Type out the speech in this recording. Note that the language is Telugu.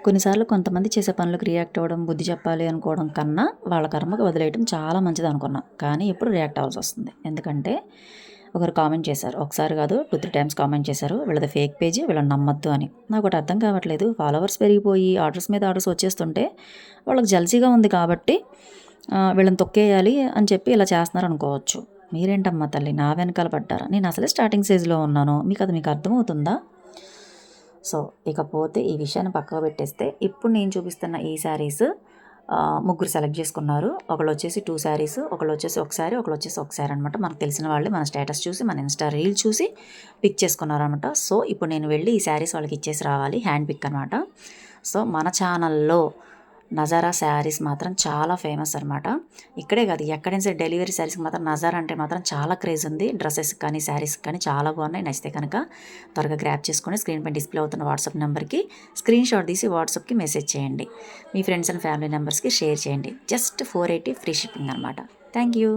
కొన్నిసార్లు కొంతమంది చేసే పనులకు రియాక్ట్ అవ్వడం, బుద్ధి చెప్పాలి అనుకోవడం కన్నా వాళ్ళ కర్మకు వదిలేయడం చాలా మంచిది అనుకున్నా. కానీ ఇప్పుడు రియాక్ట్ అవ్వాల్సొస్తుంది. ఎందుకంటే ఒకరు కామెంట్ చేశారు. ఒకసారి కాదు 2, 3 టైమ్స్ కామెంట్ చేశారు. వీళ్ళది ఫేక్ పేజీ, వీళ్ళని నమ్మొద్దు అని. నాకోటి అర్థం కావట్లేదు. ఫాలోవర్స్ పెరిగిపోయి ఆర్డర్స్ మీద ఆర్డర్స్ వచ్చేస్తుంటే వాళ్ళకి జెలసీగా ఉంది కాబట్టి వీళ్ళని తొక్కేయాలి అని చెప్పి ఇలా చేస్తున్నారు అనుకోవచ్చు. మీరేంటమ్మా తల్లి నా వెనకాల పడ్డారా? నేను అసలే స్టార్టింగ్ స్టేజ్‌లో ఉన్నాను. మీకు అర్థమవుతుందా? సో, ఇకపోతే ఈ విషయాన్ని పక్కకు పెట్టేస్తే ఇప్పుడు నేను చూపిస్తున్న ఈ శారీస్ ముగ్గురు సెలెక్ట్ చేసుకున్నారు. ఒకళ్ళొచ్చేసి 2 శారీస్, ఒకళ్ళొచ్చేసి ఒక శారీ, ఒకళ్ళొచ్చేసి ఒక శారీ అనమాట. మనకు తెలిసిన వాళ్ళే మన స్టేటస్ చూసి, మన ఇన్‌స్టా రీల్ చూసి పిక్ చేసుకున్నారనమాట. సో, ఇప్పుడు నేను వెళ్ళి ఈ శారీస్ వాళ్ళకి ఇచ్చేసి రావాలి. హ్యాండ్ పిక్ అనమాట. సో, మన ఛానల్‌లో నజారా శారీస్ మాత్రం చాలా ఫేమస్ అనమాట. ఇక్కడే కాదు ఎక్కడైనా సరే డెలివరీ శారీస్కి మాత్రం నజారా అంటే మాత్రం చాలా క్రేజ్ ఉంది. డ్రెస్సెస్కి కానీ శారీస్కి కానీ చాలా బాగున్నాయి. నచ్చితే కనుక త్వరగా గ్రాప్ చేసుకొని స్క్రీన్ పై డిస్ప్లే అవుతున్న వాట్సాప్ నెంబర్కి స్క్రీన్ షాట్ తీసి వాట్సాప్కి మెసేజ్ చేయండి. మీ ఫ్రెండ్స్ అండ్ ఫ్యామిలీ మెంబర్స్కి షేర్ చేయండి. జస్ట్ 480 ఫ్రీ షిప్పింగ్ అనమాట. Thank you.